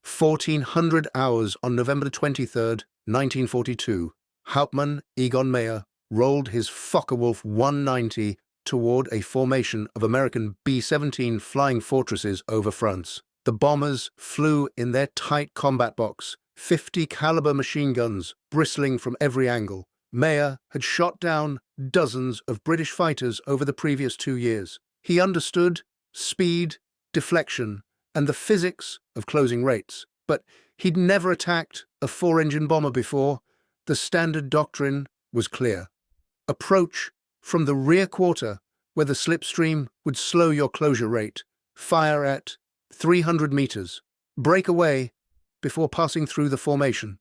1400 hours on November 23, 1942, Hauptmann Egon Meyer rolled his Focke-Wulf 190 toward a formation of American B-17 flying fortresses over France. The bombers flew in their tight combat box, 50-caliber machine guns bristling from every angle. Meyer had shot down dozens of British fighters over the previous 2 years. He understood speed, deflection, and the physics of closing rates, but he'd never attacked a 4-engine bomber before. The standard doctrine was clear. Approach from the rear quarter, where the slipstream would slow your closure rate. Fire at 300 meters. Break away before passing through the formation.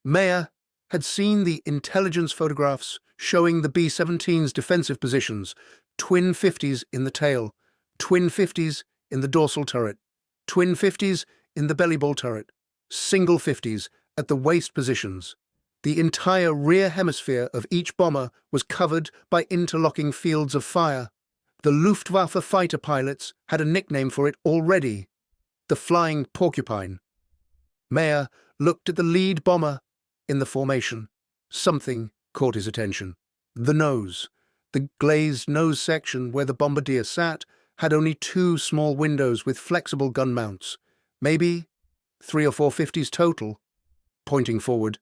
Meyer had seen the intelligence photographs showing the B-17's defensive positions, twin 50s in the tail, twin 50s in the dorsal turret, twin 50s in the belly ball turret, single 50s at the waist positions. The entire rear hemisphere of each bomber was covered by interlocking fields of fire. The Luftwaffe fighter pilots had a nickname for it already: the flying porcupine. Meyer looked at the lead bomber in the formation. Something caught his attention. The nose. The glazed nose section where the bombardier sat had only 2 small windows with flexible gun mounts, maybe 3 or 4 50s total. Pointing forward,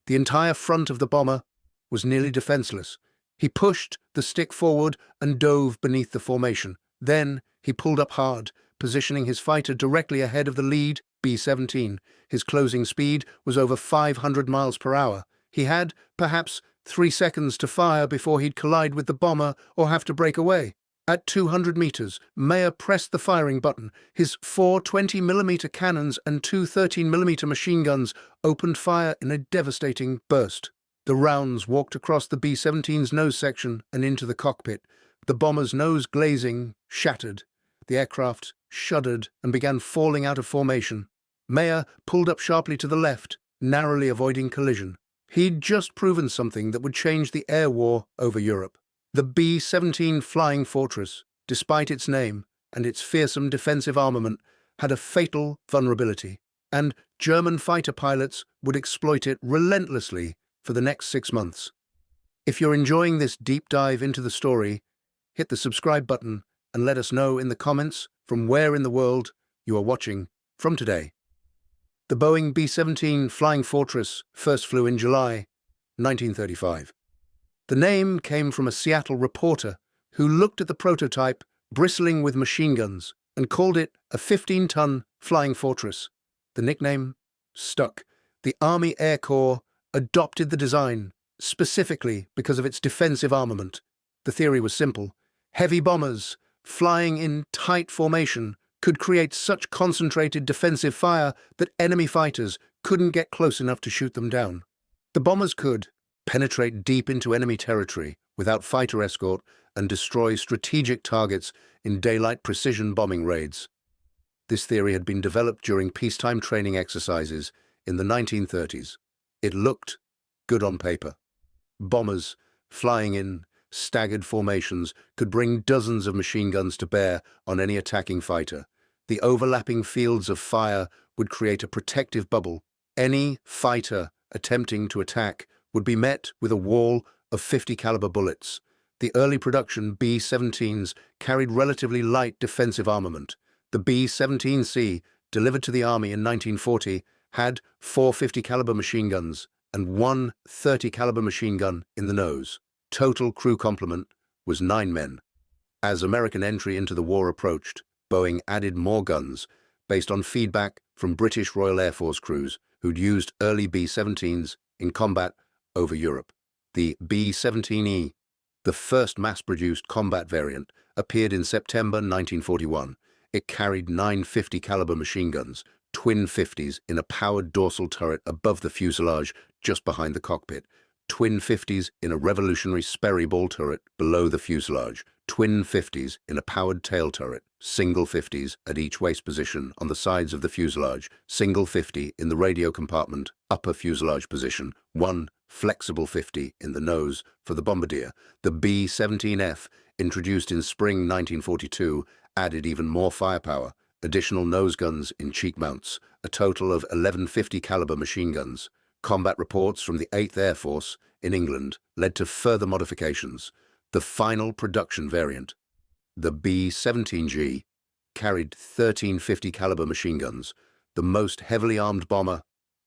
the entire front of the bomber was nearly defenseless. He pushed the stick forward and dove beneath the formation. Then he pulled up hard, positioning his fighter directly ahead of the lead B-17. His closing speed was over 500 miles per hour. He had, perhaps, 3 seconds to fire before he'd collide with the bomber or have to break away. At 200 meters, Meyer pressed the firing button. His 4 20mm cannons and 2 13mm machine guns opened fire in a devastating burst. The rounds walked across the B-17's nose section and into the cockpit. The bomber's nose glazing shattered. The aircraft shuddered and began falling out of formation. Meyer pulled up sharply to the left, narrowly avoiding collision. He'd just proven something that would change the air war over Europe. The B-17 Flying Fortress, despite its name and its fearsome defensive armament, had a fatal vulnerability, and German fighter pilots would exploit it relentlessly for the next 6 months. If you're enjoying this deep dive into the story, hit the subscribe button and let us know in the comments from where in the world you are watching from today. The Boeing B-17 Flying Fortress first flew in July 1935. The name came from a Seattle reporter who looked at the prototype bristling with machine guns and called it a 15-ton flying fortress. The nickname stuck. The Army Air Corps adopted the design specifically because of its defensive armament. The theory was simple. Heavy bombers flying in tight formation could create such concentrated defensive fire that enemy fighters couldn't get close enough to shoot them down. The bombers could penetrate deep into enemy territory without fighter escort and destroy strategic targets in daylight precision bombing raids. This theory had been developed during peacetime training exercises in the 1930s. It looked good on paper. Bombers flying in staggered formations could bring dozens of machine guns to bear on any attacking fighter. The overlapping fields of fire would create a protective bubble. Any fighter attempting to attack would be met with a wall of 50-caliber bullets. The early production B-17s carried relatively light defensive armament. The B-17C, delivered to the Army in 1940, had 4 50-caliber machine guns and 1 30-caliber machine gun in the nose. Total crew complement was 9 men. As American entry into the war approached, Boeing added more guns based on feedback from British Royal Air Force crews who'd used early B-17s in combat over Europe. The B-17E, the first mass-produced combat variant, appeared in September 1941. It carried 9 50-caliber machine guns, twin 50s in a powered dorsal turret above the fuselage just behind the cockpit, twin 50s in a revolutionary Sperry ball turret below the fuselage, twin 50s in a powered tail turret, single 50s at each waist position on the sides of the fuselage, single 50 in the radio compartment, upper fuselage position, 1 flexible 50 in the nose for the bombardier. The B-17F, introduced in spring 1942, added even more firepower, additional nose guns in cheek mounts, a total of 11 50 caliber machine guns. Combat reports from the 8th Air Force in England led to further modifications. The final production variant, the B-17G, carried 13 50 caliber machine guns, the most heavily armed bomber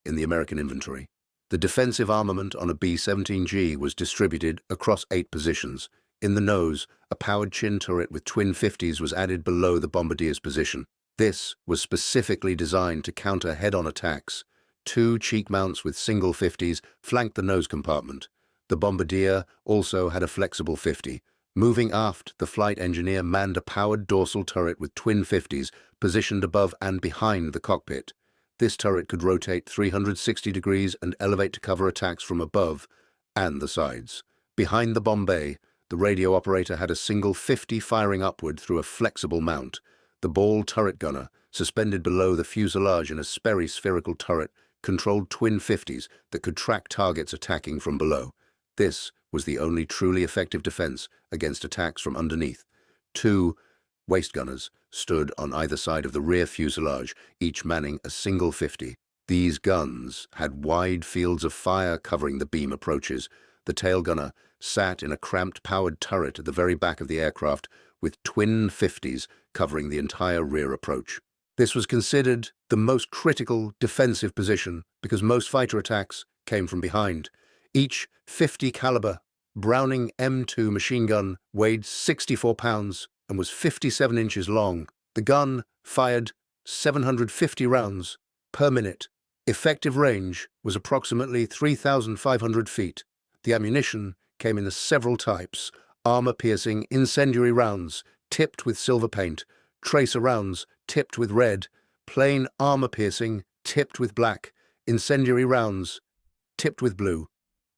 in the American inventory. The defensive armament on a B-17G was distributed across 8 positions. In the nose, a powered chin turret with twin 50s was added below the bombardier's position. This was specifically designed to counter head-on attacks. 2 cheek mounts with single 50s flanked the nose compartment. The bombardier also had a flexible 50. Moving aft, the flight engineer manned a powered dorsal turret with twin 50s positioned above and behind the cockpit. This turret could rotate 360 degrees and elevate to cover attacks from above and the sides. Behind the bomb bay, the radio operator had a single 50 firing upward through a flexible mount. The ball turret gunner, suspended below the fuselage in a Sperry spherical turret, controlled twin 50s that could track targets attacking from below. This was the only truly effective defense against attacks from underneath. 2 waist gunners stood on either side of the rear fuselage, each manning a single 50. These guns had wide fields of fire covering the beam approaches. The tail gunner sat in a cramped powered turret at the very back of the aircraft with twin 50s covering the entire rear approach. This was considered the most critical defensive position because most fighter attacks came from behind. Each 50 caliber Browning M2 machine gun weighed 64 pounds and was 57 inches long. The gun fired 750 rounds per minute. Effective range was approximately 3,500 feet. The ammunition came in several types: armor-piercing incendiary rounds tipped with silver paint, tracer rounds tipped with red, plain armor-piercing tipped with black, incendiary rounds tipped with blue.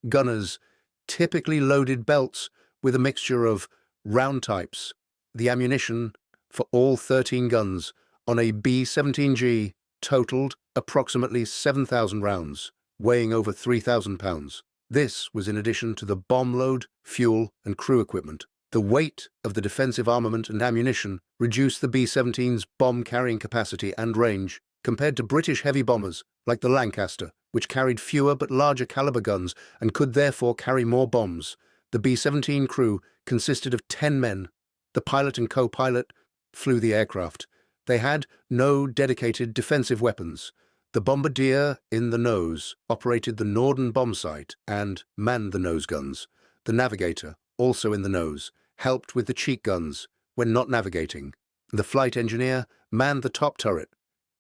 Gunners typically loaded belts with a mixture of round types. The ammunition for all 13 guns on a B-17G totaled approximately 7,000 rounds, weighing over 3,000 pounds. This was in addition to the bomb load, fuel, and crew equipment. The weight of the defensive armament and ammunition reduced the B-17's bomb-carrying capacity and range compared to British heavy bombers like the Lancaster, which carried fewer but larger caliber guns and could therefore carry more bombs. The B-17 crew consisted of 10 men. The pilot and co-pilot flew the aircraft. They had no dedicated defensive weapons. The bombardier in the nose operated the Norden bomb sight and manned the nose guns. The navigator, also in the nose, helped with the cheek guns when not navigating. The flight engineer manned the top turret.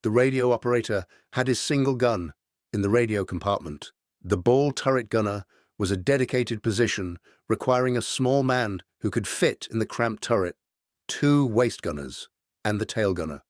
The radio operator had his single gun in the radio compartment. The ball turret gunner was a dedicated position requiring a small man who could fit in the cramped turret, 2 waist gunners, and the tail gunner.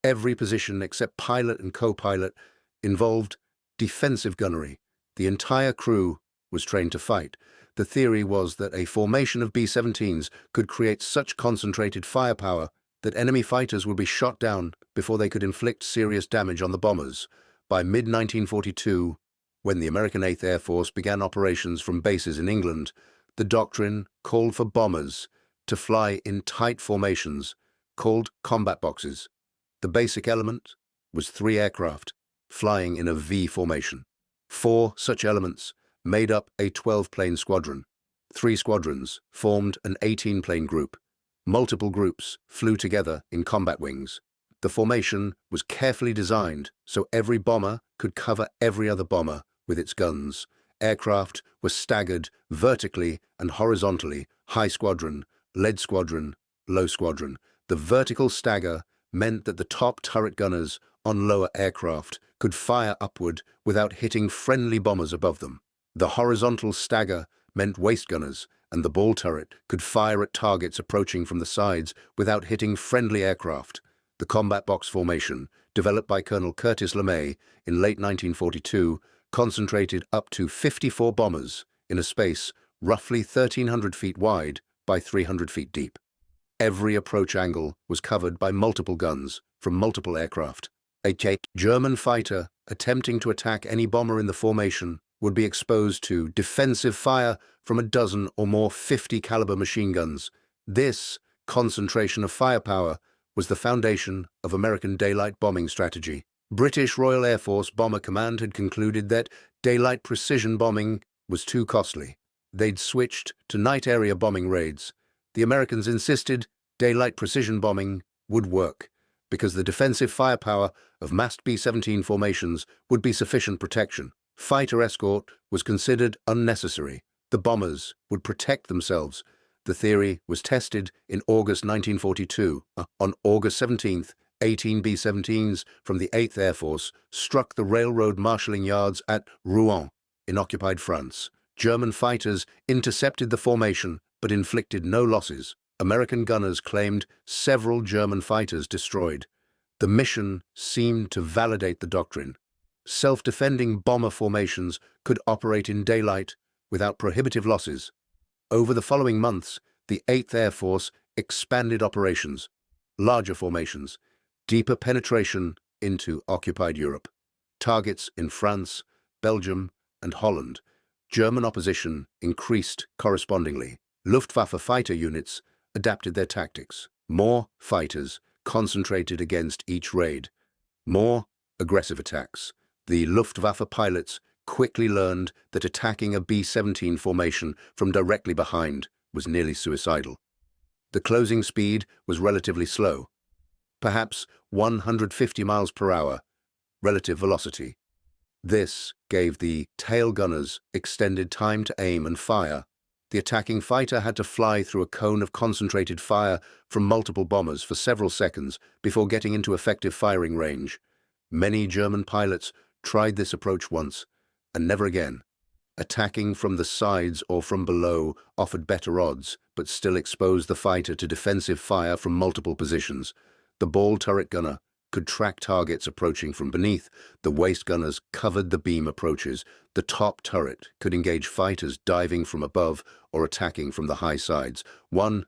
Every position except pilot and co-pilot involved defensive gunnery. The entire crew was trained to fight. The theory was that a formation of B-17s could create such concentrated firepower that enemy fighters would be shot down before they could inflict serious damage on the bombers. By mid-1942, when the American 8th Air Force began operations from bases in England, the doctrine called for bombers to fly in tight formations called combat boxes. The basic element was 3 aircraft flying in a V formation. 4 such elements made up a 12-plane squadron. 3 squadrons formed an 18-plane group. Multiple groups flew together in combat wings. The formation was carefully designed so every bomber could cover every other bomber with its guns. Aircraft were staggered vertically and horizontally: high squadron, lead squadron, low squadron. The vertical stagger meant that the top turret gunners on lower aircraft could fire upward without hitting friendly bombers above them. The horizontal stagger meant waist gunners and the ball turret could fire at targets approaching from the sides without hitting friendly aircraft. The combat box formation, developed by Colonel Curtis LeMay in late 1942, concentrated up to 54 bombers in a space roughly 1,300 feet wide by 300 feet deep. Every approach angle was covered by multiple guns from multiple aircraft. A German fighter attempting to attack any bomber in the formation would be exposed to defensive fire from a dozen or more 50 caliber machine guns. This concentration of firepower was the foundation of American daylight bombing strategy. British Royal Air Force Bomber Command had concluded that daylight precision bombing was too costly. They'd switched to night area bombing raids. The Americans insisted daylight precision bombing would work because the defensive firepower of massed B-17 formations would be sufficient protection. Fighter escort was considered unnecessary. The bombers would protect themselves. The theory was tested in August 1942. On August 17th, 18 B-17s from the 8th Air Force struck the railroad marshalling yards at Rouen in occupied France. German fighters intercepted the formation but inflicted no losses. American gunners claimed several German fighters destroyed. The mission seemed to validate the doctrine. Self-defending bomber formations could operate in daylight without prohibitive losses. Over the following months, the 8th Air Force expanded operations, larger formations, deeper penetration into occupied Europe, targets in France, Belgium, and Holland. German opposition increased correspondingly. Luftwaffe fighter units adapted their tactics. More fighters concentrated against each raid. More aggressive attacks. The Luftwaffe pilots quickly learned that attacking a B-17 formation from directly behind was nearly suicidal. The closing speed was relatively slow, perhaps 150 miles per hour, relative velocity. This gave the tail gunners extended time to aim and fire. The attacking fighter had to fly through a cone of concentrated fire from multiple bombers for several seconds before getting into effective firing range. Many German pilots tried this approach once, and never again. Attacking from the sides or from below offered better odds, but still exposed the fighter to defensive fire from multiple positions. The ball turret gunner could track targets approaching from beneath. The waist gunners covered the beam approaches. The top turret could engage fighters diving from above or attacking from the high sides. One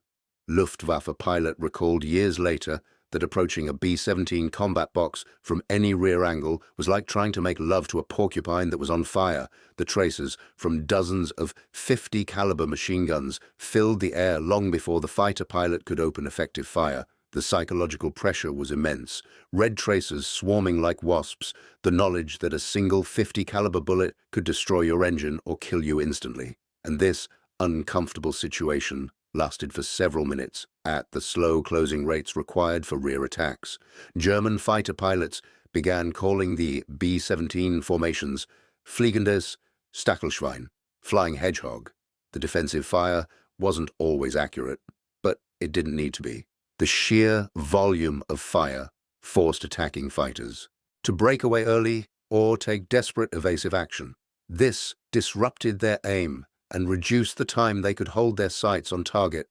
Luftwaffe pilot recalled years later that approaching a B-17 combat box from any rear angle was like trying to make love to a porcupine that was on fire. The tracers from dozens of .50 caliber machine guns filled the air long before the fighter pilot could open effective fire. The psychological pressure was immense. Red tracers swarming like wasps, the knowledge that a single .50 caliber bullet could destroy your engine or kill you instantly. And this uncomfortable situation lasted for several minutes at the slow closing rates required for rear attacks. German fighter pilots began calling the B-17 formations Fliegendes Stachelschwein, flying hedgehog. The defensive fire wasn't always accurate, but it didn't need to be. The sheer volume of fire forced attacking fighters to break away early or take desperate evasive action. This disrupted their aim and reduced the time they could hold their sights on target.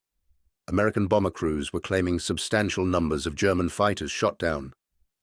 American bomber crews were claiming substantial numbers of German fighters shot down.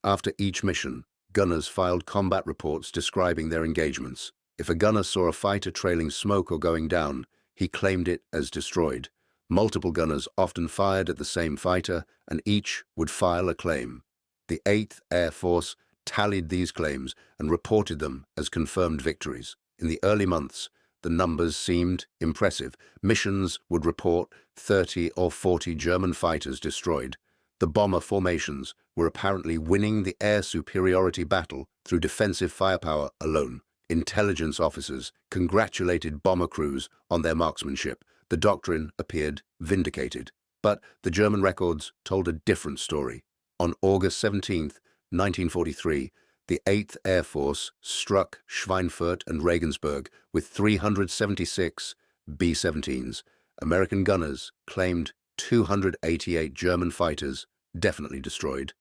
After each mission, gunners filed combat reports describing their engagements. If a gunner saw a fighter trailing smoke or going down, he claimed it as destroyed. Multiple gunners often fired at the same fighter, and each would file a claim. The 8th Air Force tallied these claims and reported them as confirmed victories. In the early months, the numbers seemed impressive. Missions would report 30 or 40 German fighters destroyed. The bomber formations were apparently winning the air superiority battle through defensive firepower alone. Intelligence officers congratulated bomber crews on their marksmanship. The doctrine appeared vindicated. But the German records told a different story. On August 17, 1943, the 8th Air Force struck Schweinfurt and Regensburg with 376 B-17s. American gunners claimed 288 German fighters definitely destroyed,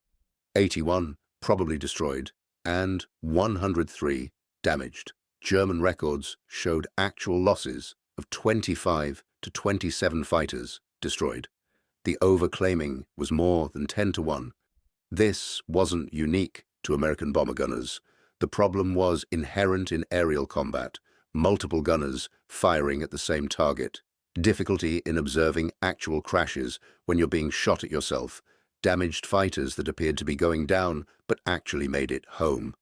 81 probably destroyed, and 103 damaged. German records showed actual losses of 25 to 27 fighters destroyed. The overclaiming was more than 10 to 1. This wasn't unique to American bomber gunners. The problem was inherent in aerial combat, multiple gunners firing at the same target, difficulty in observing actual crashes when you're being shot at yourself, damaged fighters that appeared to be going down but actually made it home.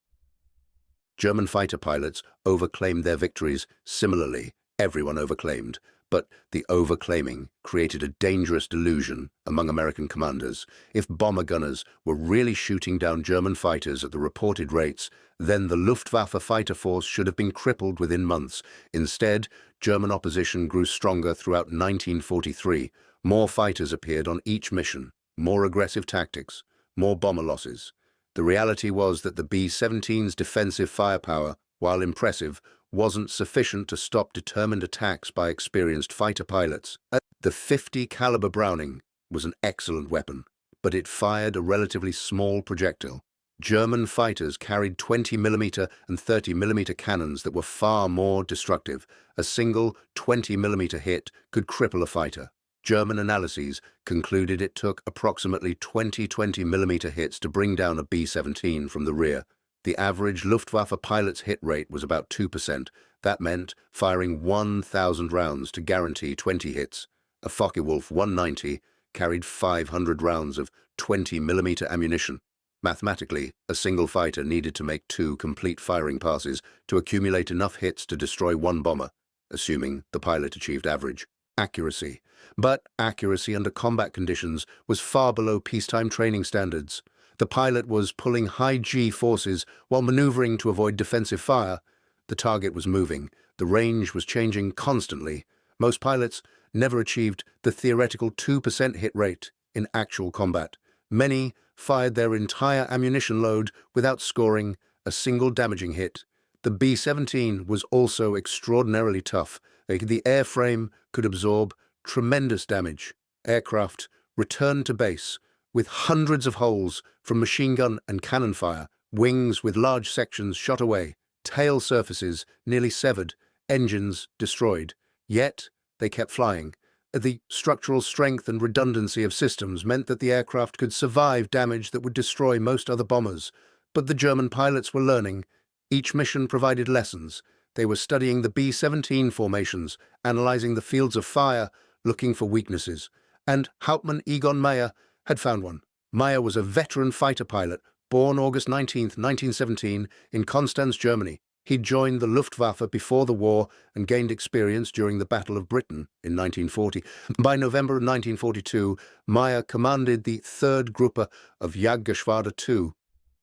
German fighter pilots overclaimed their victories similarly. Everyone overclaimed, But the overclaiming created a dangerous delusion among American commanders. If bomber gunners were really shooting down German fighters at the reported rates, then the Luftwaffe fighter force should have been crippled within months. Instead, German opposition grew stronger throughout 1943. More fighters appeared on each mission, more aggressive tactics, more bomber losses. The reality was that the B-17's defensive firepower, while impressive, wasn't sufficient to stop determined attacks by experienced fighter pilots. The 50 caliber Browning was an excellent weapon, but it fired a relatively small projectile. German fighters carried 20mm and 30mm cannons that were far more destructive. A single 20mm hit could cripple a fighter. German analyses concluded it took approximately 20mm hits to bring down a B-17 from the rear. The average Luftwaffe pilot's hit rate was about 2%. That meant firing 1,000 rounds to guarantee 20 hits. A Focke-Wulf 190 carried 500 rounds of 20mm ammunition. Mathematically, a single fighter needed to make 2 complete firing passes to accumulate enough hits to destroy one bomber, assuming the pilot achieved average accuracy. But accuracy under combat conditions was far below peacetime training standards. The pilot was pulling high G forces while maneuvering to avoid defensive fire. The target was moving. The range was changing constantly. Most pilots never achieved the theoretical 2% hit rate in actual combat. Many fired their entire ammunition load without scoring a single damaging hit. The B-17 was also extraordinarily tough. The airframe could absorb tremendous damage. Aircraft returned to base with hundreds of holes from machine gun and cannon fire, wings with large sections shot away, tail surfaces nearly severed, engines destroyed. Yet they kept flying. The structural strength and redundancy of systems meant that the aircraft could survive damage that would destroy most other bombers. But the German pilots were learning. Each mission provided lessons. They were studying the B-17 formations, analyzing the fields of fire, looking for weaknesses. And Hauptmann Egon Meyer had found one. Meyer was a veteran fighter pilot, born August 19, 1917, in Konstanz, Germany. He joined the Luftwaffe before the war and gained experience during the Battle of Britain in 1940. By November 1942, Meyer commanded the 3rd Gruppe of Jagdgeschwader II,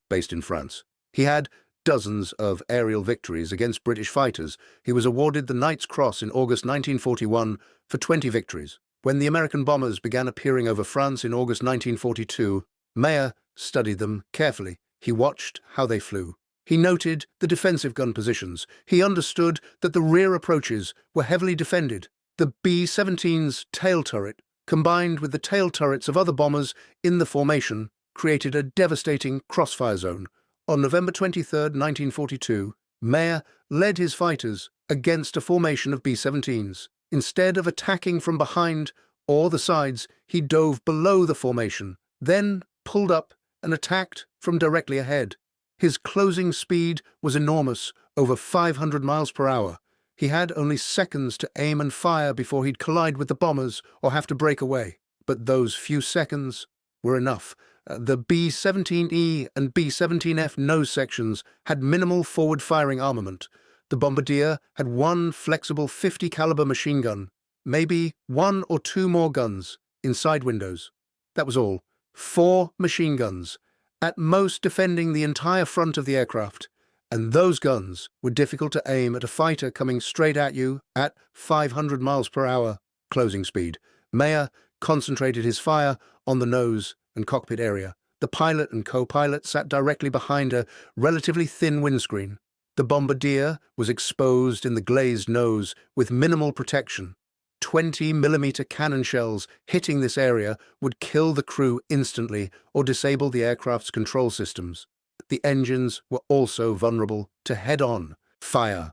based in France. He had dozens of aerial victories against British fighters. He was awarded the Knight's Cross in August 1941 for 20 victories. When the American bombers began appearing over France in August 1942, Meyer studied them carefully. He watched how they flew. He noted the defensive gun positions. He understood that the rear approaches were heavily defended. The B-17's tail turret, combined with the tail turrets of other bombers in the formation, created a devastating crossfire zone. On November 23, 1942, Meyer led his fighters against a formation of B-17s. Instead of attacking from behind or the sides, he dove below the formation, then pulled up and attacked from directly ahead. His closing speed was enormous, over 500 miles per hour. He had only seconds to aim and fire before he'd collide with the bombers or have to break away. But those few seconds were enough. The B-17E and B-17F nose sections had minimal forward-firing armament. The Bombardier had one flexible 50 caliber machine gun, maybe 1 or 2 more guns in side windows. That was all. 4 machine guns, at most defending the entire front of the aircraft. And those guns were difficult to aim at a fighter coming straight at you at 500 miles per hour closing speed. Meyer concentrated his fire on the nose and cockpit area. The pilot and co-pilot sat directly behind a relatively thin windscreen. The Bombardier was exposed in the glazed nose with minimal protection. 20mm cannon shells hitting this area would kill the crew instantly or disable the aircraft's control systems. The engines were also vulnerable to head-on fire.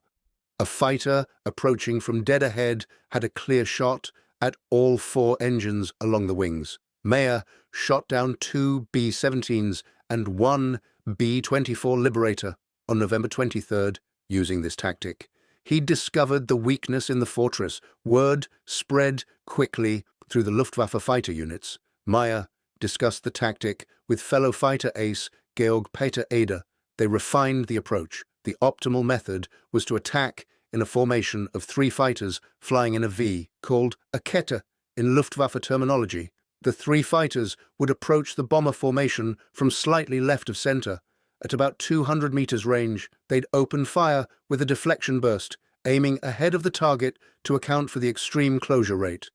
A fighter approaching from dead ahead had a clear shot at all 4 engines along the wings. Meyer shot down 2 B-17s and 1 B-24 Liberator on November 23rd using this tactic. He discovered the weakness in the fortress. Word spread quickly through the Luftwaffe fighter units. Meyer discussed the tactic with fellow fighter ace Georg Peter Eder. They refined the approach. The optimal method was to attack in a formation of 3 fighters flying in a V, called a Kette in Luftwaffe terminology. The 3 fighters would approach the bomber formation from slightly left of center. At about 200 meters range, they'd open fire with a deflection burst, aiming ahead of the target to account for the extreme closure rate.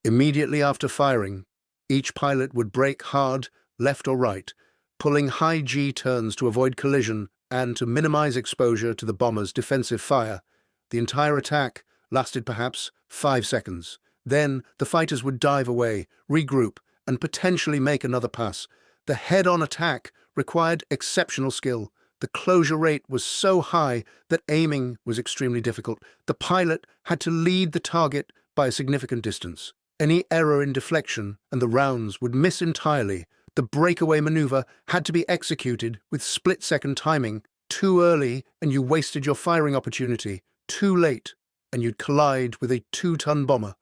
Immediately after firing, each pilot would brake hard, left or right, pulling high G turns to avoid collision and to minimize exposure to the bomber's defensive fire. The entire attack lasted perhaps 5 seconds. Then the fighters would dive away, regroup, and potentially make another pass. The head-on attack required exceptional skill. The closure rate was so high that aiming was extremely difficult. The pilot had to lead the target by a significant distance. Any error in deflection and the rounds would miss entirely. The breakaway maneuver had to be executed with split-second timing. Too early and you wasted your firing opportunity. Too late and you'd collide with a 2-ton bomber.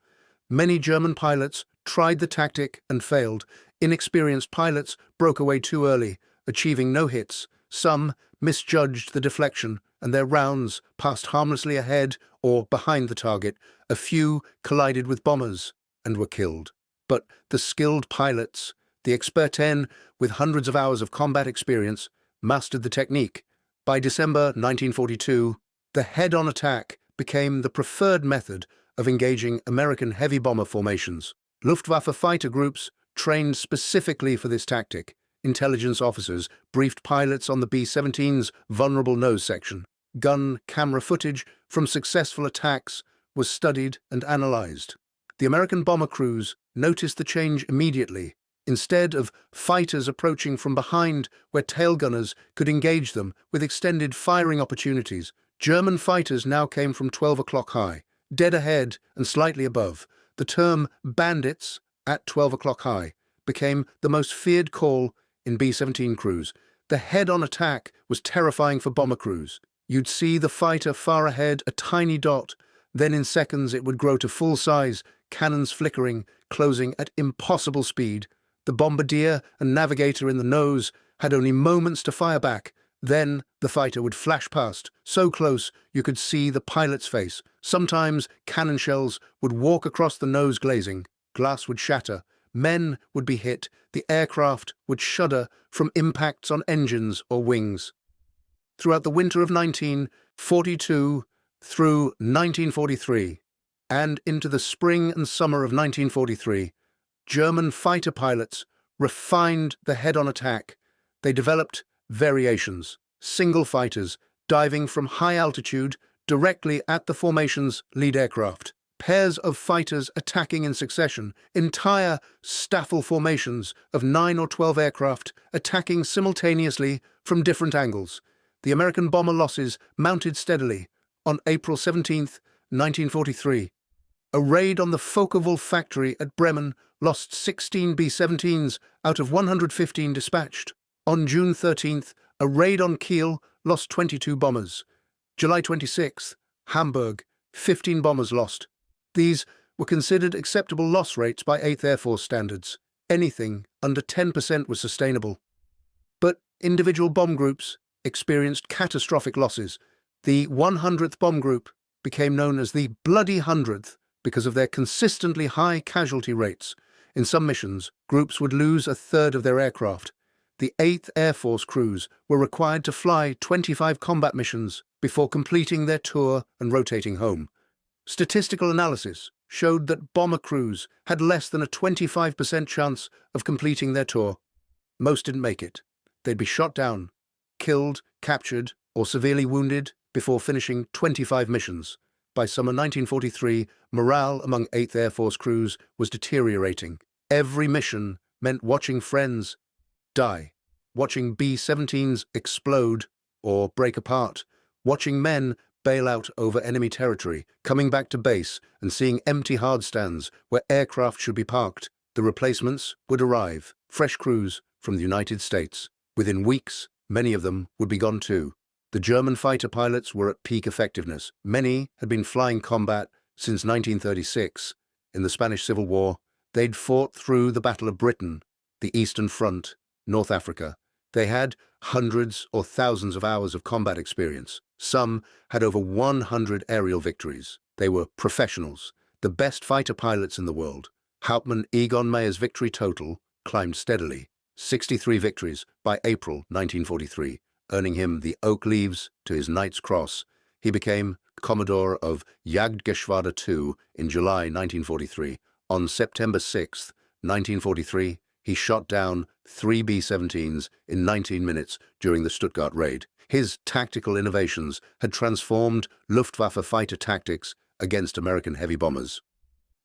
Many German pilots tried the tactic and failed. Inexperienced pilots broke away too early, achieving no hits. Some misjudged the deflection, and their rounds passed harmlessly ahead or behind the target. A few collided with bombers and were killed. But the skilled pilots, the experten with hundreds of hours of combat experience, mastered the technique. By December 1942, the head-on attack became the preferred method of engaging American heavy bomber formations. Luftwaffe fighter groups trained specifically for this tactic. Intelligence officers briefed pilots on the B-17's vulnerable nose section. Gun camera footage from successful attacks was studied and analyzed. The American bomber crews noticed the change immediately. Instead of fighters approaching from behind where tail gunners could engage them with extended firing opportunities, German fighters now came from 12 o'clock high, dead ahead and slightly above. The term bandits at 12 o'clock high became the most feared call in B-17 crews. The head-on attack was terrifying for bomber crews. You'd see the fighter far ahead, a tiny dot. Then in seconds it would grow to full size, cannons flickering, closing at impossible speed. The bombardier and navigator in the nose had only moments to fire back. Then the fighter would flash past, so close you could see the pilot's face. Sometimes cannon shells would walk across the nose glazing. Glass would shatter. Men would be hit. The aircraft would shudder from impacts on engines or wings. Throughout the winter of 1942 through 1943, and into the spring and summer of 1943, German fighter pilots refined the head-on attack. They developed variations, single fighters diving from high altitude directly at the formation's lead aircraft, pairs of fighters attacking in succession, entire staffel formations of 9 or 12 aircraft attacking simultaneously from different angles. The American bomber losses mounted steadily. On April 17, 1943, a raid on the Focke-Wulf factory at Bremen lost 16 B-17s out of 115 dispatched. On June 13th, a raid on Kiel lost 22 bombers. July 26th, Hamburg, 15 bombers lost. These were considered acceptable loss rates by 8th Air Force standards. Anything under 10% was sustainable. But individual bomb groups experienced catastrophic losses. The 100th Bomb Group became known as the Bloody 100th because of their consistently high casualty rates. In some missions, groups would lose a third of their aircraft. The 8th Air Force crews were required to fly 25 combat missions before completing their tour and rotating home. Statistical analysis showed that bomber crews had less than a 25% chance of completing their tour. Most didn't make it. They'd be shot down, killed, captured, or severely wounded before finishing 25 missions. By summer 1943, morale among 8th Air Force crews was deteriorating. Every mission meant watching friends die, watching B-17s explode or break apart, watching men bail out over enemy territory, coming back to base and seeing empty hardstands where aircraft should be parked. The replacements would arrive, fresh crews from the United States. Within weeks, many of them would be gone too. The German fighter pilots were at peak effectiveness. Many had been flying combat since 1936. In the Spanish Civil War, they'd fought through the Battle of Britain, the Eastern Front, North Africa. They had hundreds or thousands of hours of combat experience. Some had over 100 aerial victories. They were professionals, the best fighter pilots in the world. Hauptmann Egon Mayer's victory total climbed steadily, 63 victories by April 1943, earning him the Oak Leaves to his Knight's Cross. He became Commodore of Jagdgeschwader II in July 1943. On September 6, 1943, he shot down 3 B-17s in 19 minutes during the Stuttgart raid. His tactical innovations had transformed Luftwaffe fighter tactics against American heavy bombers.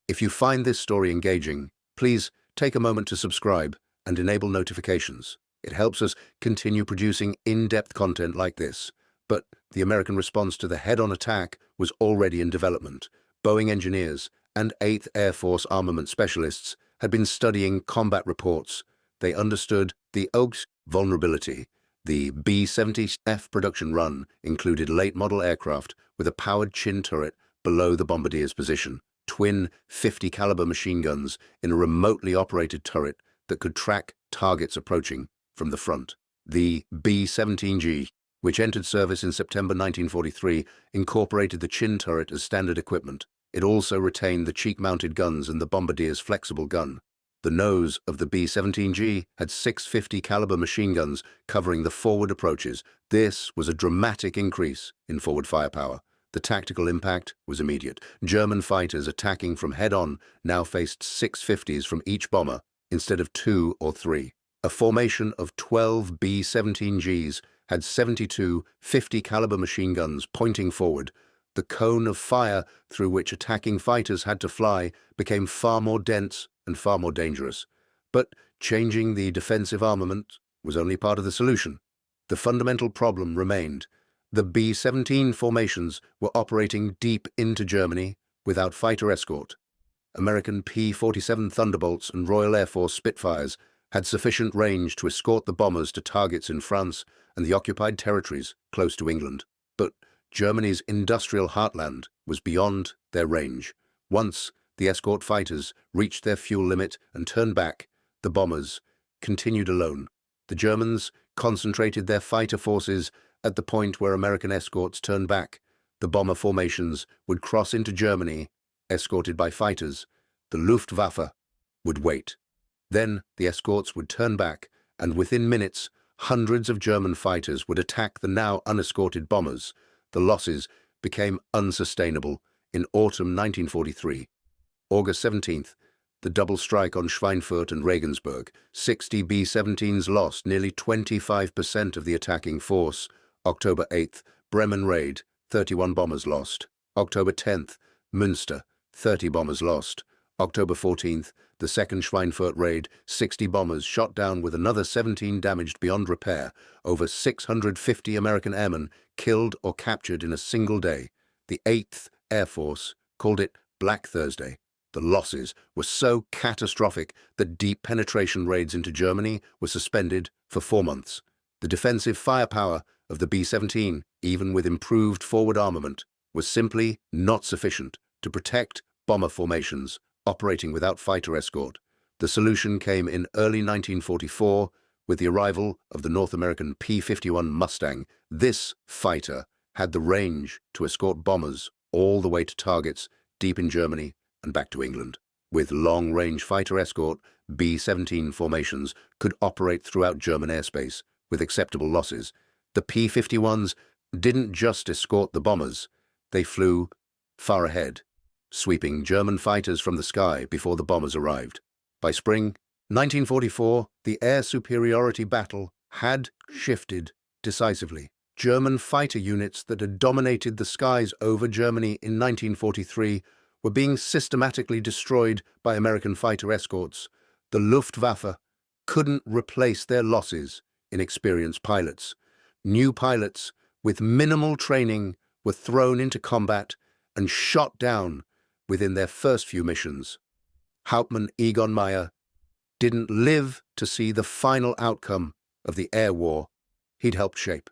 If you find this story engaging, please take a moment to subscribe and enable notifications. It helps us continue producing in-depth content like this. But the American response to the head-on attack was already in development. Boeing engineers and 8th Air Force armament specialists had been studying combat reports. They understood the Oak's vulnerability. The B-17F production run included late-model aircraft with a powered chin turret below the bombardier's position, twin 50-caliber machine guns in a remotely operated turret that could track targets approaching from the front. The B-17G, which entered service in September 1943, incorporated the chin turret as standard equipment. It also retained the cheek-mounted guns and the bombardier's flexible gun. The nose of the B-17G had 650 caliber machine guns covering the forward approaches. This was a dramatic increase in forward firepower. The tactical impact was immediate. German fighters attacking from head-on now faced 650s from each bomber instead of 2 or 3. A formation of 12 B-17Gs had 72 50 caliber machine guns pointing forward. The cone of fire through which attacking fighters had to fly became far more dense and far more dangerous. But changing the defensive armament was only part of the solution. The fundamental problem remained. The B-17 formations were operating deep into Germany without fighter escort. American P-47 Thunderbolts and Royal Air Force Spitfires had sufficient range to escort the bombers to targets in France and the occupied territories close to England. But Germany's industrial heartland was beyond their range. Once the escort fighters reached their fuel limit and turned back, the bombers continued alone. The Germans concentrated their fighter forces at the point where American escorts turned back. The bomber formations would cross into Germany, escorted by fighters. The Luftwaffe would wait. Then the escorts would turn back, and within minutes, hundreds of German fighters would attack the now unescorted bombers. The losses became unsustainable. In autumn 1943, August 17th, the double strike on Schweinfurt and Regensburg, 60 B-17s lost, nearly 25% of the attacking force. October 8th, Bremen raid, 31 bombers lost. October 10th, Münster, 30 bombers lost. October 14th, the second Schweinfurt raid, 60 bombers shot down with another 17 damaged beyond repair. Over 650 American airmen killed or captured in a single day. The 8th Air Force called it Black Thursday. The losses were so catastrophic that deep penetration raids into Germany were suspended for 4 months. The defensive firepower of the B-17, even with improved forward armament, was simply not sufficient to protect bomber formations operating without fighter escort. The solution came in early 1944 with the arrival of the North American P-51 Mustang. This fighter had the range to escort bombers all the way to targets deep in Germany and back to England. With long-range fighter escort, B-17 formations could operate throughout German airspace with acceptable losses. The P-51s didn't just escort the bombers, they flew far ahead, sweeping German fighters from the sky before the bombers arrived. By spring 1944, the air superiority battle had shifted decisively. German fighter units that had dominated the skies over Germany in 1943 were being systematically destroyed by American fighter escorts. The Luftwaffe couldn't replace their losses in experienced pilots. New pilots with minimal training were thrown into combat and shot down within their first few missions. Hauptmann Egon Meyer didn't live to see the final outcome of the air war he'd helped shape.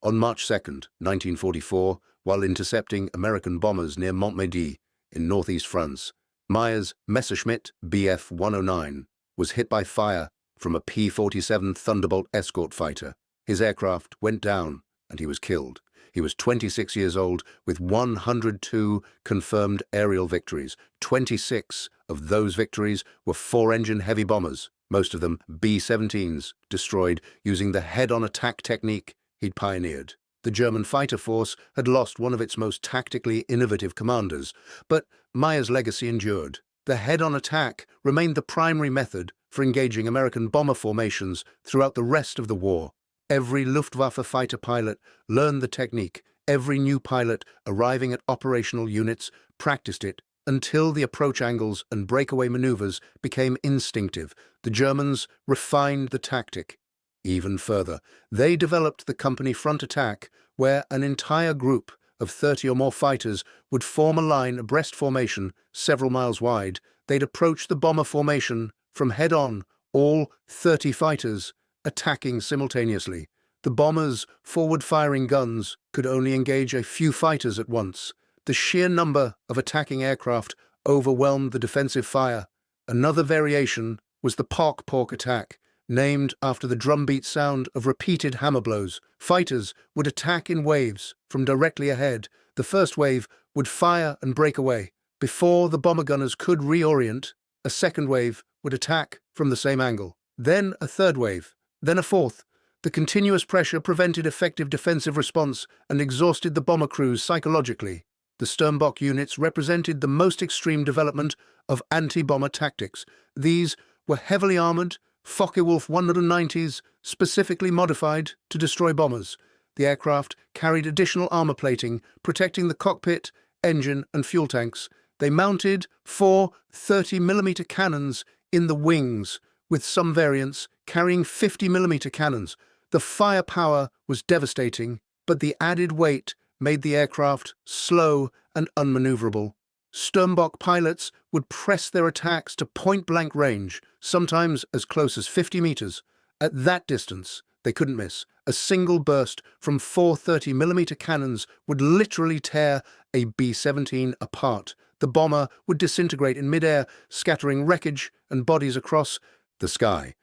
On March 2nd, 1944, while intercepting American bombers near Montmédy in northeast France, Meyer's Messerschmitt Bf-109 was hit by fire from a P-47 Thunderbolt escort fighter. His aircraft went down and he was killed. He was 26 years old with 102 confirmed aerial victories. 26 of those victories were four-engine heavy bombers, most of them B-17s, destroyed using the head-on attack technique he'd pioneered. The German fighter force had lost one of its most tactically innovative commanders, but Meyer's legacy endured. The head-on attack remained the primary method for engaging American bomber formations throughout the rest of the war. Every Luftwaffe fighter pilot learned the technique. Every new pilot arriving at operational units practiced it until the approach angles and breakaway maneuvers became instinctive. The Germans refined the tactic even further. They developed the company front attack, where an entire group of 30 or more fighters would form a line abreast formation several miles wide. They'd approach the bomber formation from head-on, all 30 fighters attacking simultaneously. The bombers' forward-firing guns could only engage a few fighters at once. The sheer number of attacking aircraft overwhelmed the defensive fire. Another variation was the pork attack, named after the drumbeat sound of repeated hammer blows. Fighters would attack in waves from directly ahead. The first wave would fire and break away. Before the bomber gunners could reorient, a second wave would attack from the same angle. Then a third wave, then a fourth. The continuous pressure prevented effective defensive response and exhausted the bomber crews psychologically. The Sturmbok units represented the most extreme development of anti-bomber tactics. These were heavily armored Focke-Wulf 190s, specifically modified to destroy bombers. The aircraft carried additional armor plating, protecting the cockpit, engine, and fuel tanks. They mounted four 30mm cannons in the wings, with some variants carrying 50mm cannons. The firepower was devastating, but the added weight made the aircraft slow and unmaneuverable. Sturmbok pilots would press their attacks to point-blank range, sometimes as close as 50 meters. At that distance, they couldn't miss. A single burst from four 30mm cannons would literally tear a B-17 apart. The bomber would disintegrate in midair, scattering wreckage and bodies across the sky.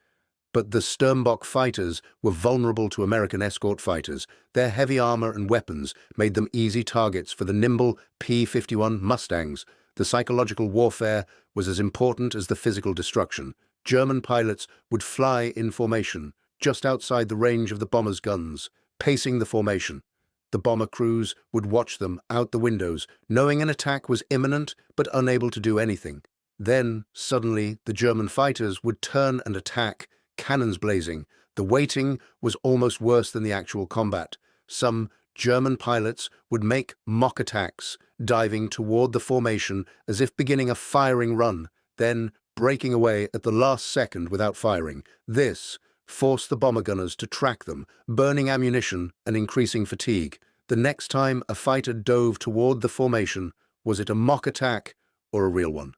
But the Sturmbok fighters were vulnerable to American escort fighters. Their heavy armor and weapons made them easy targets for the nimble P-51 Mustangs. The psychological warfare was as important as the physical destruction. German pilots would fly in formation, just outside the range of the bombers' guns, pacing the formation. The bomber crews would watch them out the windows, knowing an attack was imminent but unable to do anything. Then, suddenly, the German fighters would turn and attack, cannons blazing. The waiting was almost worse than the actual combat. Some German pilots would make mock attacks, diving toward the formation as if beginning a firing run, then breaking away at the last second without firing. This forced the bomber gunners to track them, burning ammunition and increasing fatigue. The next time a fighter dove toward the formation, was it a mock attack or a real one?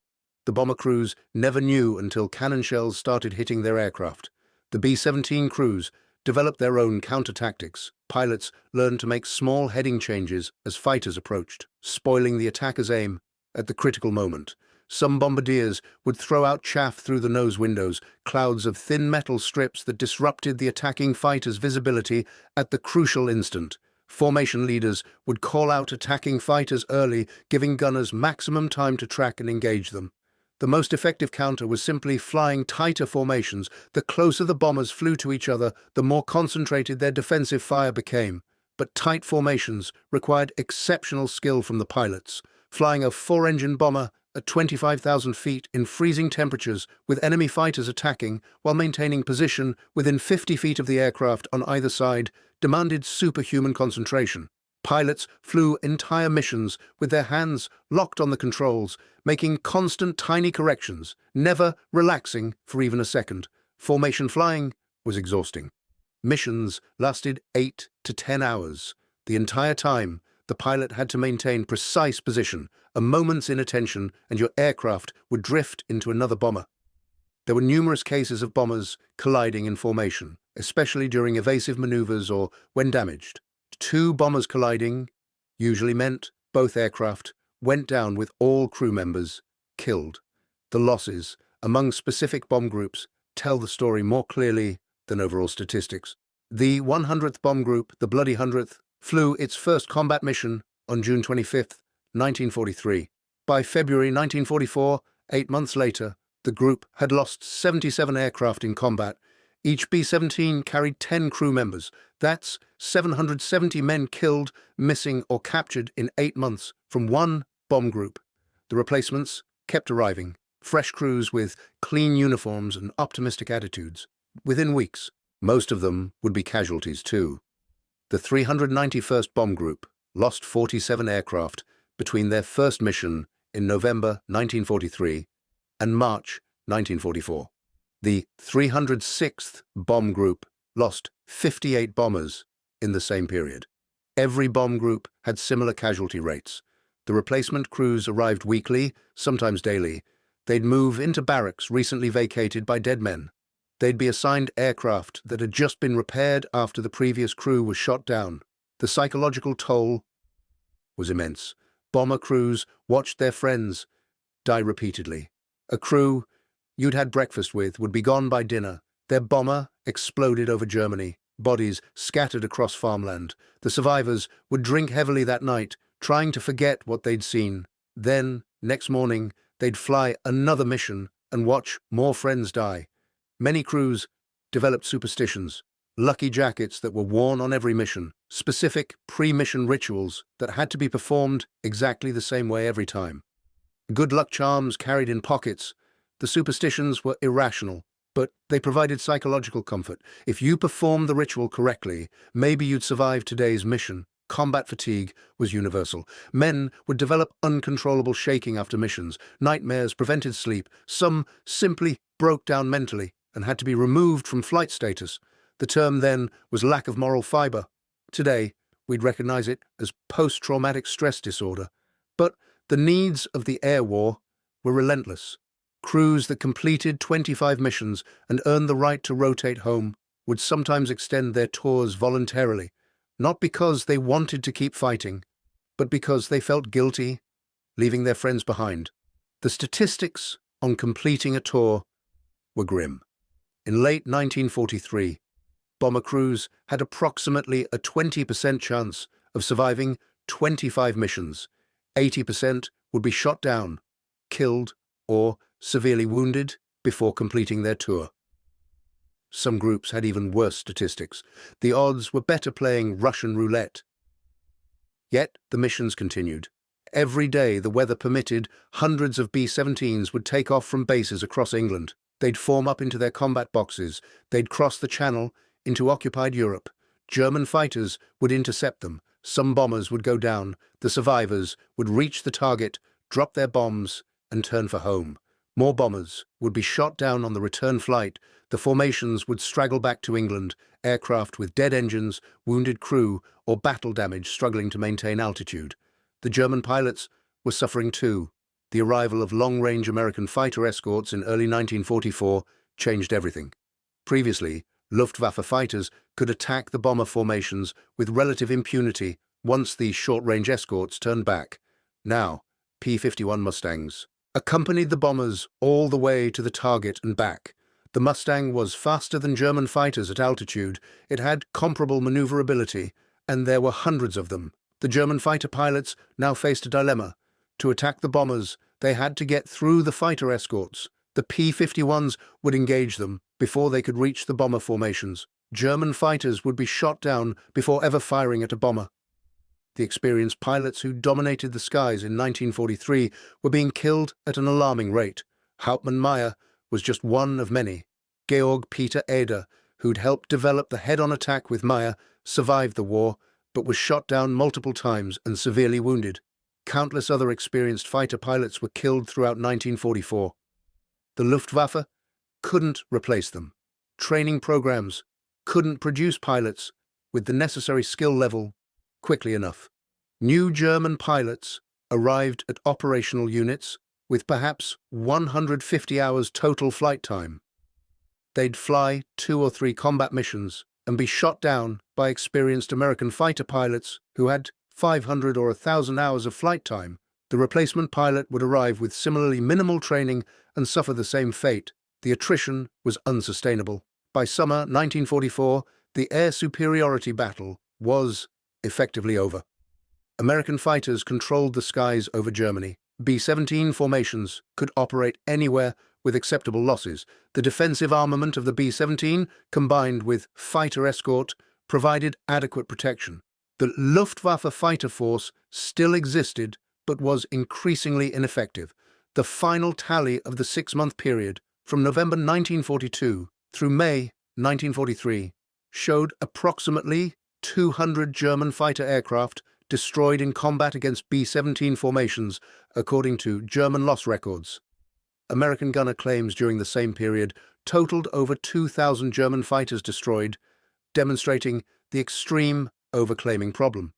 The bomber crews never knew until cannon shells started hitting their aircraft. The B-17 crews developed their own counter-tactics. Pilots learned to make small heading changes as fighters approached, spoiling the attacker's aim at the critical moment. Some bombardiers would throw out chaff through the nose windows, clouds of thin metal strips that disrupted the attacking fighter's visibility at the crucial instant. Formation leaders would call out attacking fighters early, giving gunners maximum time to track and engage them. The most effective counter was simply flying tighter formations. The closer the bombers flew to each other, the more concentrated their defensive fire became. But tight formations required exceptional skill from the pilots. Flying a four-engine bomber at 25,000 feet in freezing temperatures with enemy fighters attacking while maintaining position within 50 feet of the aircraft on either side demanded superhuman concentration. Pilots flew entire missions with their hands locked on the controls, making constant tiny corrections, never relaxing for even a second. Formation flying was exhausting. Missions lasted 8 to 10 hours. The entire time, the pilot had to maintain precise position. A moment's inattention and your aircraft would drift into another bomber. There were numerous cases of bombers colliding in formation, especially during evasive maneuvers or when damaged. Two bombers colliding usually meant both aircraft went down with all crew members killed. The losses among specific bomb groups tell the story more clearly than overall statistics. The 100th Bomb Group, the Bloody 100th, flew its first combat mission on June 25, 1943. By February 1944, 8 months later, the group had lost 77 aircraft in combat. Each B-17 carried 10 crew members. That's 770 men killed, missing, or captured in 8 months from one bomb group. The replacements kept arriving, fresh crews with clean uniforms and optimistic attitudes. Within weeks, most of them would be casualties too. The 391st Bomb Group lost 47 aircraft between their first mission in November 1943 and March 1944. The 306th Bomb Group lost 58 bombers in the same period. Every bomb group had similar casualty rates. The replacement crews arrived weekly, sometimes daily. They'd move into barracks recently vacated by dead men. They'd be assigned aircraft that had just been repaired after the previous crew was shot down. The psychological toll was immense. Bomber crews watched their friends die repeatedly. A crew you'd had breakfast with would be gone by dinner. Their bomber exploded over Germany, bodies scattered across farmland. The survivors would drink heavily that night, trying to forget what they'd seen. Then, next morning, they'd fly another mission and watch more friends die. Many crews developed superstitions, lucky jackets that were worn on every mission, specific pre-mission rituals that had to be performed exactly the same way every time. Good luck charms carried in pockets. The superstitions were irrational, but they provided psychological comfort. If you performed the ritual correctly, maybe you'd survive today's mission. Combat fatigue was universal. Men would develop uncontrollable shaking after missions. Nightmares prevented sleep. Some simply broke down mentally and had to be removed from flight status. The term then was lack of moral fiber. Today, we'd recognize it as post-traumatic stress disorder. But the needs of the air war were relentless. Crews that completed 25 missions and earned the right to rotate home would sometimes extend their tours voluntarily, not because they wanted to keep fighting, but because they felt guilty, leaving their friends behind. The statistics on completing a tour were grim. In late 1943, bomber crews had approximately a 20% chance of surviving 25 missions. 80% would be shot down, killed, or severely wounded before completing their tour. Some groups had even worse statistics. The odds were better playing Russian roulette. Yet the missions continued. Every day the weather permitted, hundreds of B-17s would take off from bases across England. They'd form up into their combat boxes. They'd cross the Channel into occupied Europe. German fighters would intercept them. Some bombers would go down. The survivors would reach the target, drop their bombs, and turn for home. More bombers would be shot down on the return flight. The formations would straggle back to England, aircraft with dead engines, wounded crew, or battle damage struggling to maintain altitude. The German pilots were suffering too. The arrival of long-range American fighter escorts in early 1944 changed everything. Previously, Luftwaffe fighters could attack the bomber formations with relative impunity once these short-range escorts turned back. Now, P-51 Mustangs accompanied the bombers all the way to the target and back. The Mustang was faster than German fighters at altitude. It had comparable maneuverability, and there were hundreds of them. The German fighter pilots now faced a dilemma. To attack the bombers, they had to get through the fighter escorts. The P-51s would engage them before they could reach the bomber formations. German fighters would be shot down before ever firing at a bomber. The experienced pilots who dominated the skies in 1943 were being killed at an alarming rate. Hauptmann Meyer was just one of many. Georg Peter Eder, who'd helped develop the head-on attack with Meyer, survived the war, but was shot down multiple times and severely wounded. Countless other experienced fighter pilots were killed throughout 1944. The Luftwaffe couldn't replace them. Training programs couldn't produce pilots with the necessary skill level quickly enough. New German pilots arrived at operational units with perhaps 150 hours total flight time. They'd fly 2 or 3 combat missions and be shot down by experienced American fighter pilots who had 500 or 1,000 hours of flight time. The replacement pilot would arrive with similarly minimal training and suffer the same fate. The attrition was unsustainable. By summer 1944, the air superiority battle was effectively over. American fighters controlled the skies over Germany. B-17 formations could operate anywhere with acceptable losses. The defensive armament of the B-17, combined with fighter escort, provided adequate protection. The Luftwaffe fighter force still existed, but was increasingly ineffective. The final tally of the 6-month period, from November 1942 through May 1943, showed approximately 200 German fighter aircraft destroyed in combat against B-17 formations, according to German loss records. American gunner claims during the same period totaled over 2,000 German fighters destroyed, demonstrating the extreme overclaiming problem.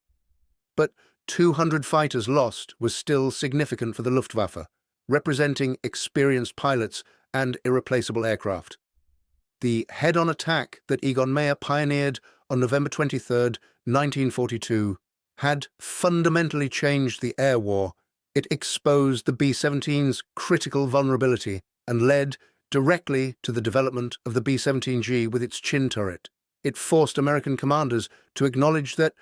But 200 fighters lost was still significant for the Luftwaffe, representing experienced pilots and irreplaceable aircraft. The head-on attack that Egon Meyer pioneered on November 23, 1942, had fundamentally changed the air war. It exposed the B-17's critical vulnerability and led directly to the development of the B-17G with its chin turret. It forced American commanders to acknowledge that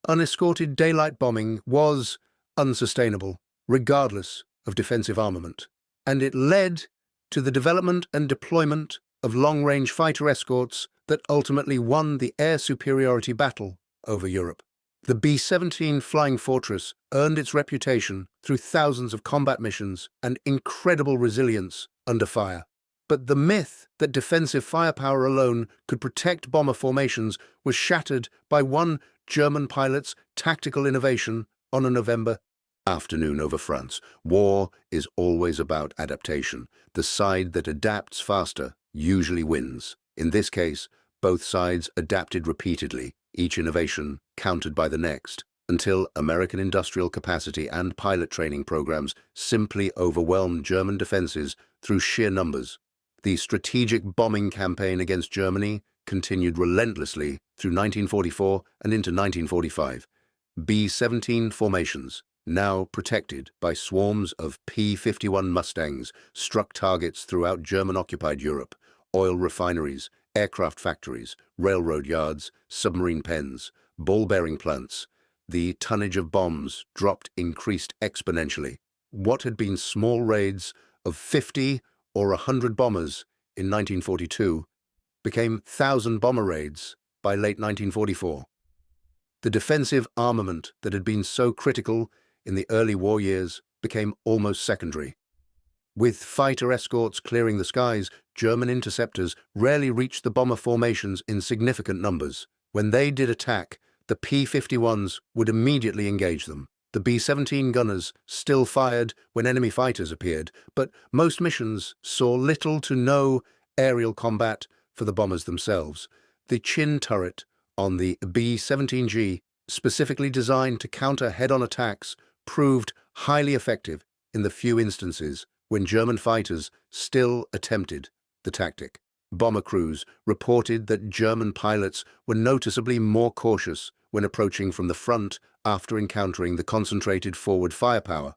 unescorted daylight bombing was unsustainable, regardless of defensive armament. And it led to the development and deployment of long-range fighter escorts that ultimately won the air superiority battle over Europe. The B-17 Flying Fortress earned its reputation through thousands of combat missions and incredible resilience under fire. But the myth that defensive firepower alone could protect bomber formations was shattered by one German pilot's tactical innovation on a November afternoon over France. War is always about adaptation. The side that adapts faster usually wins. In this case, both sides adapted repeatedly, each innovation countered by the next, until American industrial capacity and pilot training programs simply overwhelmed German defenses through sheer numbers. The strategic bombing campaign against Germany continued relentlessly through 1944 and into 1945. B-17 formations, now protected by swarms of P-51 Mustangs, struck targets throughout German-occupied Europe: oil refineries, aircraft factories, railroad yards, submarine pens, ball-bearing plants. The tonnage of bombs dropped increased exponentially. What had been small raids of 50 or 100 bombers in 1942 became 1,000 bomber raids by late 1944. The defensive armament that had been so critical in the early war years became almost secondary. With fighter escorts clearing the skies, German interceptors rarely reached the bomber formations in significant numbers. When they did attack, the P-51s would immediately engage them. The B-17 gunners still fired when enemy fighters appeared, but most missions saw little to no aerial combat for the bombers themselves. The chin turret on the B-17G, specifically designed to counter head-on attacks, proved highly effective in the few instances when German fighters still attempted the tactic. Bomber crews reported that German pilots were noticeably more cautious when approaching from the front after encountering the concentrated forward firepower.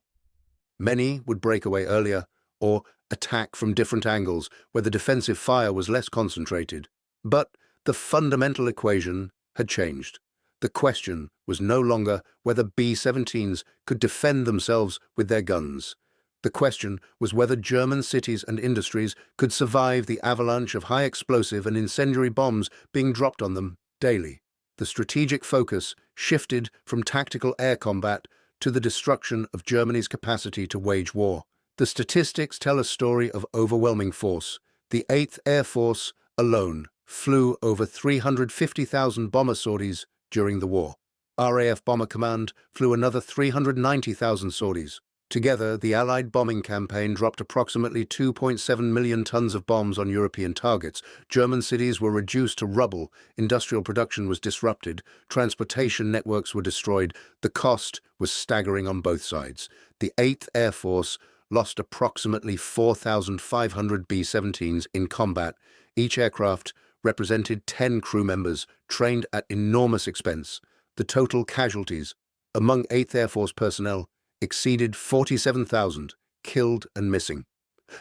Many would break away earlier or attack from different angles where the defensive fire was less concentrated. But the fundamental equation had changed. The question was no longer whether B-17s could defend themselves with their guns. The question was whether German cities and industries could survive the avalanche of high-explosive and incendiary bombs being dropped on them daily. The strategic focus shifted from tactical air combat to the destruction of Germany's capacity to wage war. The statistics tell a story of overwhelming force. The 8th Air Force alone flew over 350,000 bomber sorties during the war. RAF Bomber Command flew another 390,000 sorties. Together, the Allied bombing campaign dropped approximately 2.7 million tons of bombs on European targets. German cities were reduced to rubble, industrial production was disrupted, transportation networks were destroyed. The cost was staggering on both sides. The 8th Air Force lost approximately 4,500 B-17s in combat. Each aircraft represented 10 crew members, trained at enormous expense. The total casualties among 8th Air Force personnel exceeded 47,000, killed and missing.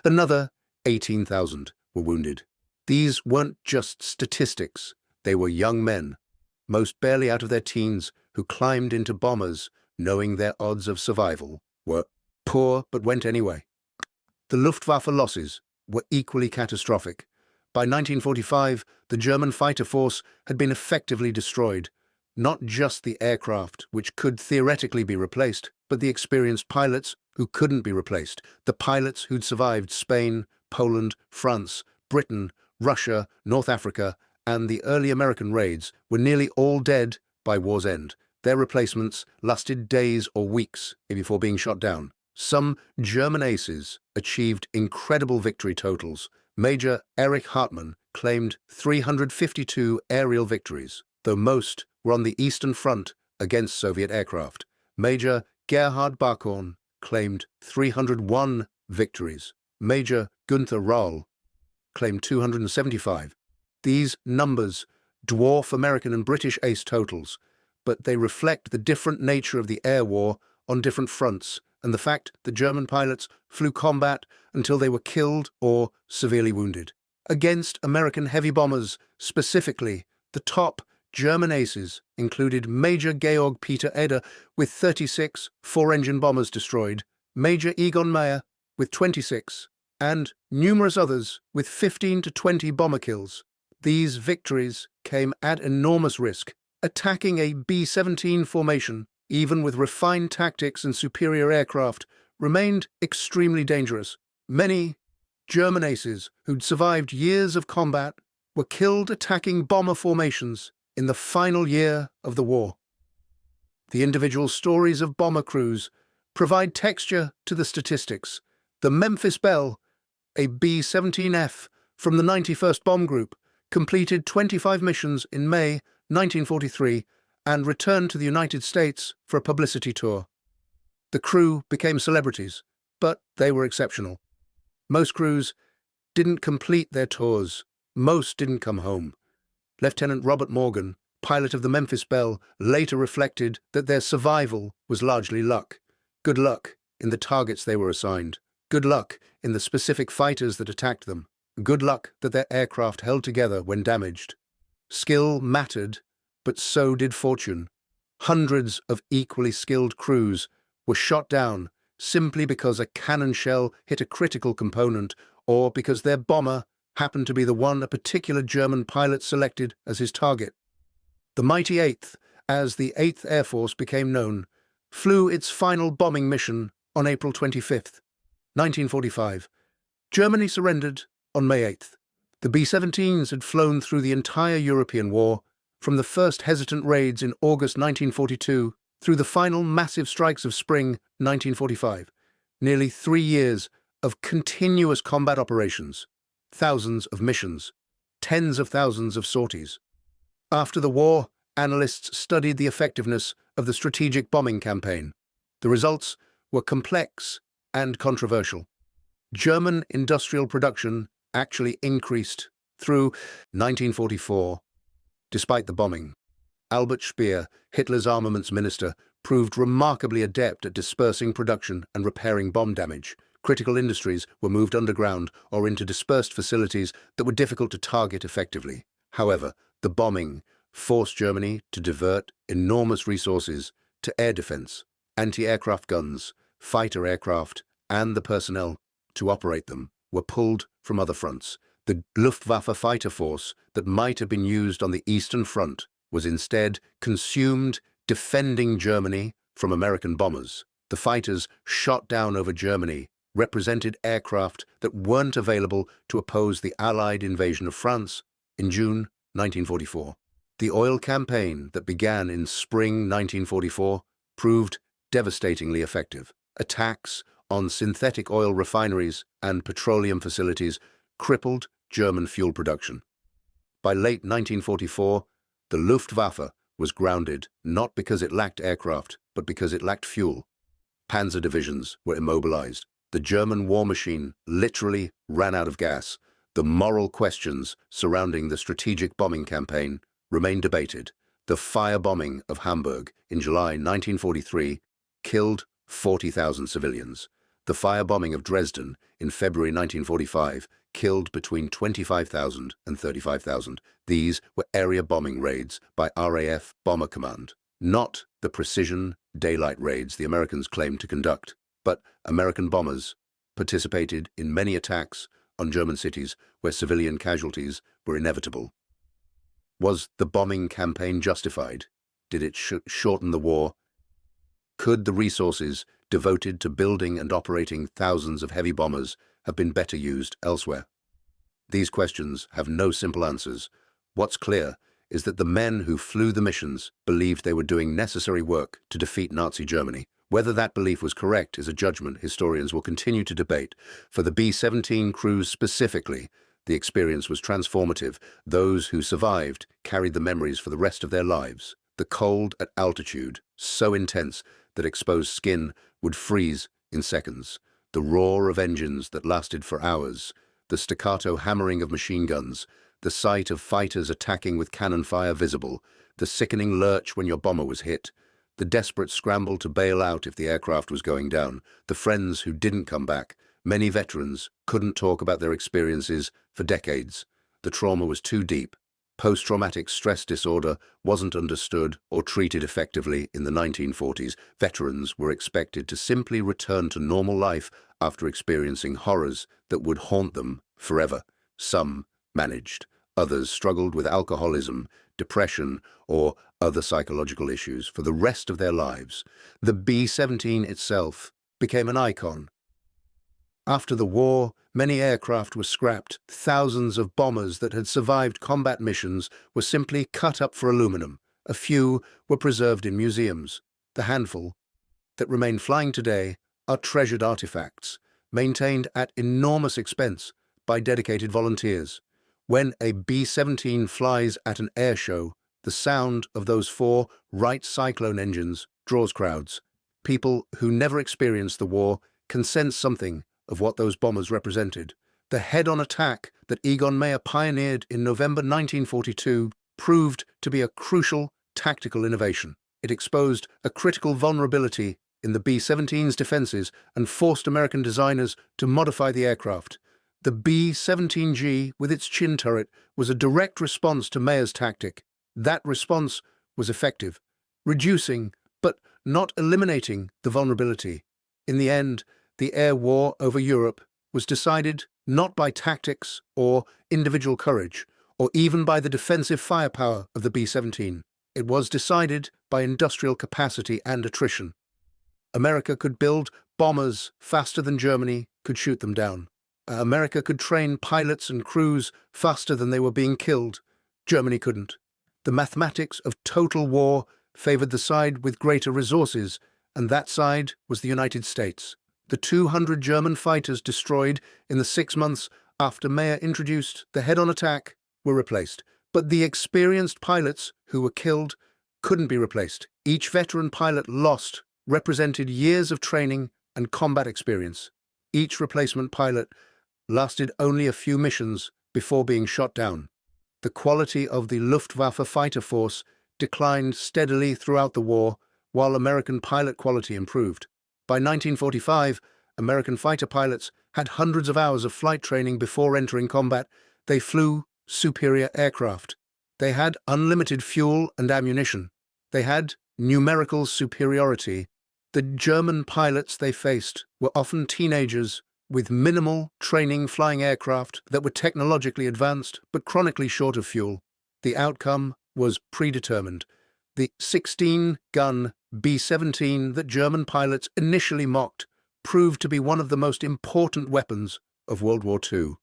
Another 18,000 were wounded. These weren't just statistics. They were young men, most barely out of their teens, who climbed into bombers knowing their odds of survival were poor but went anyway. The Luftwaffe losses were equally catastrophic. By 1945, the German fighter force had been effectively destroyed. Not just the aircraft, which could theoretically be replaced, but the experienced pilots who couldn't be replaced. The pilots who'd survived Spain, Poland, France, Britain, Russia, North Africa, and the early American raids were nearly all dead by war's end. Their replacements lasted days or weeks before being shot down. Some German aces achieved incredible victory totals. Major Erich Hartmann claimed 352 aerial victories, though most were on the Eastern Front against Soviet aircraft. Major Gerhard Barkhorn claimed 301 victories. Major Gunther Rahl claimed 275. These numbers dwarf American and British ace totals, but they reflect the different nature of the air war on different fronts and the fact that German pilots flew combat until they were killed or severely wounded. Against American heavy bombers, specifically, the top German aces included Major Georg Peter Eder with 36 four-engine bombers destroyed, Major Egon Meyer with 26, and numerous others with 15 to 20 bomber kills. These victories came at enormous risk. Attacking a B-17 formation, even with refined tactics and superior aircraft, remained extremely dangerous. Many German aces who'd survived years of combat were killed attacking bomber formations in the final year of the war. The individual stories of bomber crews provide texture to the statistics. The Memphis Belle, a B-17F from the 91st Bomb Group, completed 25 missions in May 1943 and returned to the United States for a publicity tour. The crew became celebrities, but they were exceptional. Most crews didn't complete their tours. Most didn't come home. Lieutenant Robert Morgan, pilot of the Memphis Belle, later reflected that their survival was largely luck. Good luck in the targets they were assigned. Good luck in the specific fighters that attacked them. Good luck that their aircraft held together when damaged. Skill mattered, but so did fortune. Hundreds of equally skilled crews were shot down simply because a cannon shell hit a critical component or because their bomber happened to be the one a particular German pilot selected as his target. The mighty 8th, as the 8th Air Force became known, flew its final bombing mission on April 25, 1945. Germany surrendered on May 8th. The B-17s had flown through the entire European war, from the first hesitant raids in August 1942 through the final massive strikes of spring 1945. Nearly 3 years of continuous combat operations, thousands of missions, tens of thousands of sorties. After the war, analysts studied the effectiveness of the strategic bombing campaign. The results were complex and controversial. German industrial production actually increased through 1944. Despite the bombing, Albert Speer, Hitler's armaments minister, proved remarkably adept at dispersing production and repairing bomb damage. Critical industries were moved underground or into dispersed facilities that were difficult to target effectively. However, the bombing forced Germany to divert enormous resources to air defense, anti-aircraft guns, fighter aircraft, and the personnel to operate them were pulled from other fronts. The Luftwaffe fighter force that might have been used on the Eastern Front was instead consumed defending Germany from American bombers. The fighters shot down over Germany represented aircraft that weren't available to oppose the Allied invasion of France in June 1944. The oil campaign that began in spring 1944 proved devastatingly effective. Attacks on synthetic oil refineries and petroleum facilities crippled German fuel production. By late 1944, the Luftwaffe was grounded not because it lacked aircraft, but because it lacked fuel. Panzer divisions were immobilized. The German war machine literally ran out of gas. The moral questions surrounding the strategic bombing campaign remain debated. The firebombing of Hamburg in July 1943 killed 40,000 civilians. The firebombing of Dresden in February 1945 killed between 25,000 and 35,000. These were area bombing raids by RAF Bomber Command, not the precision daylight raids the Americans claimed to conduct, but American bombers participated in many attacks on German cities where civilian casualties were inevitable. Was the bombing campaign justified? Did it shorten the war? Could the resources devoted to building and operating thousands of heavy bombers have been better used elsewhere? These questions have no simple answers. What's clear is that the men who flew the missions believed they were doing necessary work to defeat Nazi Germany. Whether that belief was correct is a judgment historians will continue to debate. For the B-17 crews specifically, the experience was transformative. Those who survived carried the memories for the rest of their lives. The cold at altitude, so intense that exposed skin would freeze in seconds. The roar of engines that lasted for hours. The staccato hammering of machine guns. The sight of fighters attacking with cannon fire visible. The sickening lurch when your bomber was hit. The desperate scramble to bail out if the aircraft was going down. The friends who didn't come back. Many veterans couldn't talk about their experiences for decades. The trauma was too deep. Post-traumatic stress disorder wasn't understood or treated effectively in the 1940s. Veterans were expected to simply return to normal life after experiencing horrors that would haunt them forever. Some managed. Others struggled with alcoholism, depression, or other psychological issues for the rest of their lives. The B-17 itself became an icon. After the war, many aircraft were scrapped. Thousands of bombers that had survived combat missions were simply cut up for aluminum. A few were preserved in museums. The handful that remain flying today are treasured artifacts, maintained at enormous expense by dedicated volunteers. When a B-17 flies at an air show, the sound of those four Wright Cyclone engines draws crowds. People who never experienced the war can sense something of what those bombers represented. The head-on attack that Egon Meyer pioneered in November 1942 proved to be a crucial tactical innovation. It exposed a critical vulnerability in the B-17's defenses and forced American designers to modify the aircraft. The B-17G, with its chin turret, was a direct response to Meyer's tactic. That response was effective, reducing, but not eliminating, the vulnerability. In the end, the air war over Europe was decided not by tactics or individual courage, or even by the defensive firepower of the B-17. It was decided by industrial capacity and attrition. America could build bombers faster than Germany could shoot them down. America could train pilots and crews faster than they were being killed. Germany couldn't. The mathematics of total war favored the side with greater resources, and that side was the United States. The 200 German fighters destroyed in the 6 months after Meyer introduced the head-on attack were replaced. But the experienced pilots who were killed couldn't be replaced. Each veteran pilot lost represented years of training and combat experience. Each replacement pilot lasted only a few missions before being shot down. The quality of the Luftwaffe fighter force declined steadily throughout the war, while American pilot quality improved. By 1945, American fighter pilots had hundreds of hours of flight training before entering combat. They flew superior aircraft. They had unlimited fuel and ammunition. They had numerical superiority. The German pilots they faced were often teenagers with minimal training flying aircraft that were technologically advanced but chronically short of fuel. The outcome was predetermined. The 16-gun B-17 that German pilots initially mocked proved to be one of the most important weapons of World War II.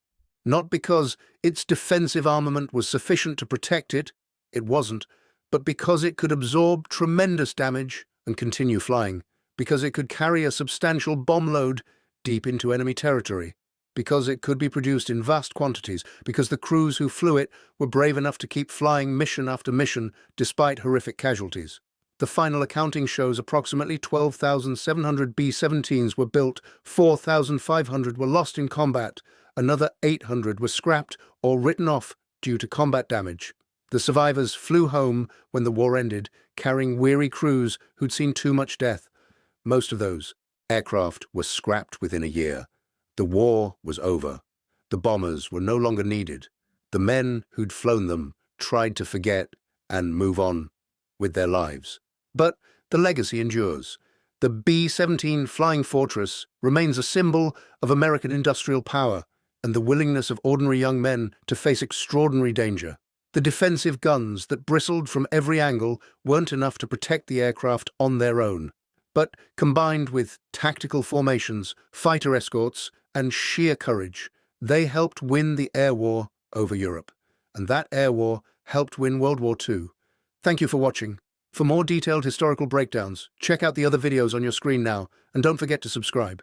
Not because its defensive armament was sufficient to protect it, it wasn't, but because it could absorb tremendous damage and continue flying, because it could carry a substantial bomb load deep into enemy territory, because it could be produced in vast quantities, because the crews who flew it were brave enough to keep flying mission after mission despite horrific casualties. The final accounting shows approximately 12,700 B-17s were built, 4,500 were lost in combat, another 800 were scrapped or written off due to combat damage. The survivors flew home when the war ended, carrying weary crews who'd seen too much death. Most of those aircraft were scrapped within a year. The war was over. The bombers were no longer needed. The men who'd flown them tried to forget and move on with their lives. But the legacy endures. The B-17 Flying Fortress remains a symbol of American industrial power and the willingness of ordinary young men to face extraordinary danger. The defensive guns that bristled from every angle weren't enough to protect the aircraft on their own. But combined with tactical formations, fighter escorts, and sheer courage, they helped win the air war over Europe. And that air war helped win World War II. Thank you for watching. For more detailed historical breakdowns, check out the other videos on your screen now, and don't forget to subscribe.